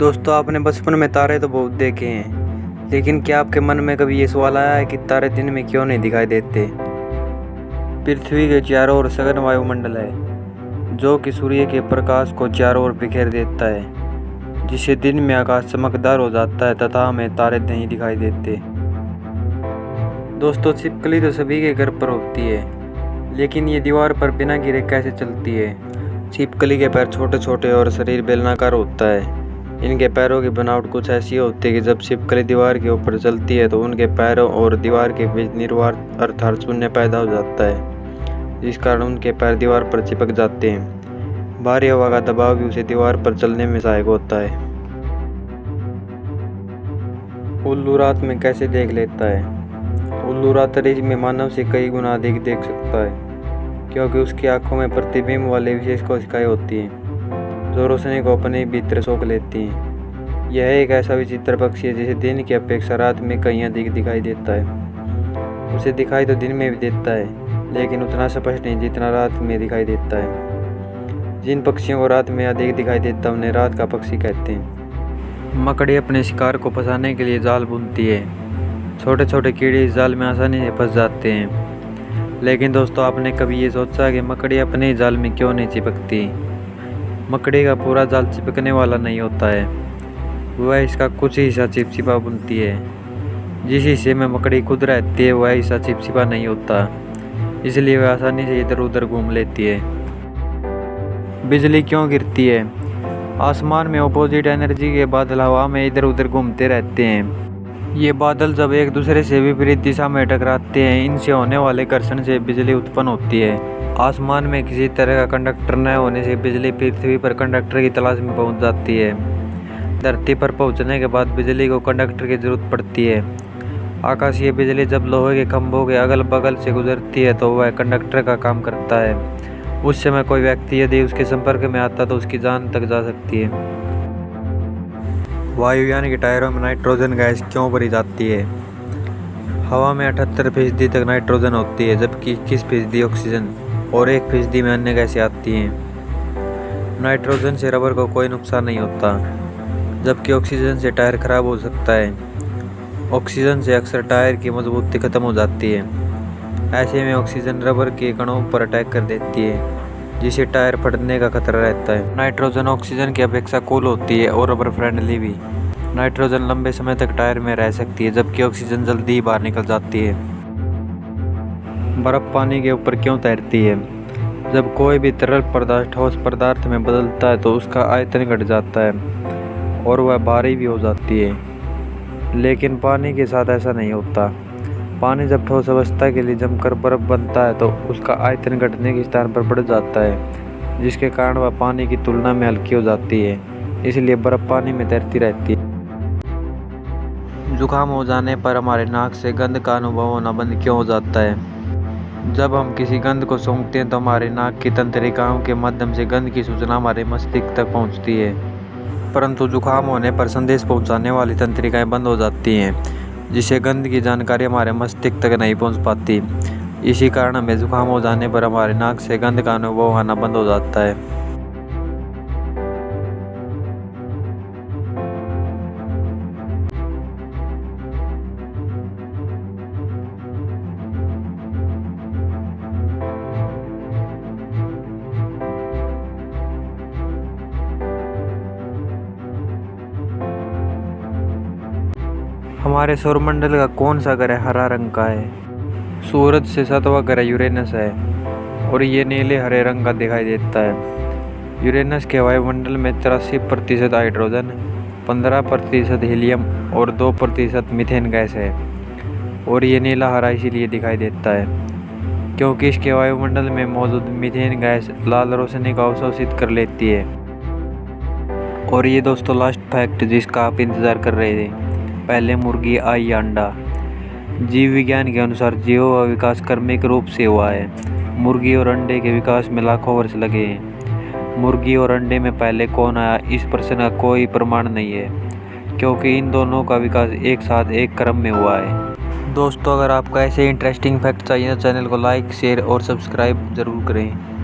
दोस्तों, आपने बचपन में तारे तो बहुत देखे हैं, लेकिन क्या आपके मन में कभी ये सवाल आया है कि तारे दिन में क्यों नहीं दिखाई देते? पृथ्वी के चारों ओर सघन वायुमंडल है, जो कि सूर्य के प्रकाश को चारों ओर बिखेर देता है, जिससे दिन में आकाश चमकदार हो जाता है तथा हमें तारे नहीं दिखाई देते। दोस्तों, छिपकली तो सभी के घर पर होती है, लेकिन ये दीवार पर बिना गिरे कैसे चलती है? छिपकली के पैर छोटे छोटे और शरीर बेलनाकार होता है। इनके पैरों की बनावट कुछ ऐसी होती है कि जब छिपकली दीवार के ऊपर चलती है तो उनके पैरों और दीवार के बीच निर्वात अर्थात शून्य पैदा हो जाता है, जिस कारण उनके पैर दीवार पर चिपक जाते हैं। भारी हवा का दबाव भी उसे दीवार पर चलने में सहायक होता है। उल्लू रात में कैसे देख लेता है? उल्लू रात्रि में मानव से कई गुना अधिक देख सकता है, क्योंकि उसकी आंखों में प्रतिबिंब वाली विशेष कोशिकाएं होती हैं जो रोशनी को अपने भीतर सोख लेती हैं। यह एक ऐसा विचित्र पक्षी है जिसे दिन की अपेक्षा रात में कहीं अधिक दिखाई देता है। उसे दिखाई तो दिन में भी देता है, लेकिन उतना स्पष्ट नहीं जितना रात में दिखाई देता है। जिन पक्षियों को रात में अधिक दिखाई देता है उन्हें रात का पक्षी कहते हैं। मकड़ी अपने शिकार को फंसाने के लिए जाल बुनती है। छोटे छोटे कीड़े इस जाल में आसानी से फंस जाते हैं। लेकिन दोस्तों, आपने कभी ये सोचा कि मकड़ी अपने जाल में क्यों नहीं चिपकती? मकड़ी का पूरा जाल चिपकने वाला नहीं होता है, वह इसका कुछ हिस्सा चिपचिपा बुनती है। जिस हिस्से में मकड़ी खुद रहती है वह हिस्सा चिपचिपा नहीं होता, इसलिए वह आसानी से इधर उधर घूम लेती है। बिजली क्यों गिरती है? आसमान में ऑपोजिट एनर्जी के बादल हवा में इधर उधर घूमते रहते हैं। ये बादल जब एक दूसरे से विपरीत दिशा में टकराते हैं, इनसे होने वाले घर्षण से बिजली उत्पन्न होती है। आसमान में किसी तरह का कंडक्टर न होने से बिजली पृथ्वी पर कंडक्टर की तलाश में पहुंच जाती है। धरती पर पहुंचने के बाद बिजली को कंडक्टर की जरूरत पड़ती है। आकाशीय बिजली जब लोहे के खंभों के अगल बगल से गुजरती है तो वह कंडक्टर का काम करता है। उस समय कोई व्यक्ति यदि उसके संपर्क में आता तो उसकी जान तक जा सकती है। वायुयान के टायरों में नाइट्रोजन गैस क्यों भरी जाती है? हवा में 78% तक नाइट्रोजन होती है, जबकि 21% ऑक्सीजन और 1% में अन्य गैसें आती हैं। नाइट्रोजन से रबर को कोई नुकसान नहीं होता, जबकि ऑक्सीजन से टायर खराब हो सकता है। ऑक्सीजन से अक्सर टायर की मजबूती खत्म हो जाती है। ऐसे में ऑक्सीजन रबर के कणों पर अटैक कर देती है, जिससे टायर फटने का खतरा रहता है। नाइट्रोजन ऑक्सीजन की अपेक्षा कूल होती है और रबर फ्रेंडली भी। नाइट्रोजन लंबे समय तक टायर में रह सकती है, जबकि ऑक्सीजन जल्दी ही बाहर निकल जाती है। बर्फ पानी के ऊपर क्यों तैरती है? जब कोई भी तरल पदार्थ ठोस पदार्थ में बदलता है तो उसका आयतन घट जाता है और वह भारी भी हो जाती है, लेकिन पानी के साथ ऐसा नहीं होता। पानी जब ठोस अवस्था के लिए जमकर बर्फ बनता है तो उसका आयतन घटने के स्थान पर बढ़ जाता है, जिसके कारण वह पानी की तुलना में हल्की हो जाती है। इसलिए बर्फ पानी में तैरती रहती है। जुकाम हो जाने पर हमारे नाक से गंध का अनुभव होना बंद क्यों हो जाता है? जब हम किसी गंध को सूंघते हैं तो हमारे नाक की तंत्रिकाओं के माध्यम से गंध की सूचना हमारे मस्तिष्क तक पहुंचती है, परंतु जुकाम होने पर संदेश पहुंचाने वाली तंत्रिकाएं बंद हो जाती हैं, जिससे गंध की जानकारी हमारे मस्तिष्क तक नहीं पहुंच पाती। इसी कारण हमें जुकाम हो जाने पर हमारे नाक से गंध का अनुभव आना बंद हो जाता है। हमारे सौरमंडल का कौन सा ग्रह हरा रंग का है? सूरज से 7वां ग्रह यूरेनस है और ये नीले हरे रंग का दिखाई देता है। यूरेनस के वायुमंडल में 83% हाइड्रोजन, 15% हीलियम और 2% मीथेन गैस है, और ये नीला हरा इसीलिए दिखाई देता है क्योंकि इसके वायुमंडल में मौजूद मीथेन गैस लाल रोशनी को अवशोषित कर लेती है। और ये दोस्तों लास्ट फैक्ट जिसका आप इंतज़ार कर रहे थे, पहले मुर्गी आई अंडा। जीव विज्ञान के अनुसार जीवों का विकास क्रमिक रूप से हुआ है। मुर्गी और अंडे के विकास में लाखों वर्ष लगे हैं। मुर्गी और अंडे में पहले कौन आया, इस प्रश्न का कोई प्रमाण नहीं है, क्योंकि इन दोनों का विकास एक साथ एक क्रम में हुआ है। दोस्तों, अगर आपको ऐसे इंटरेस्टिंग फैक्ट चाहिए तो चैनल को लाइक, शेयर और सब्सक्राइब ज़रूर करें।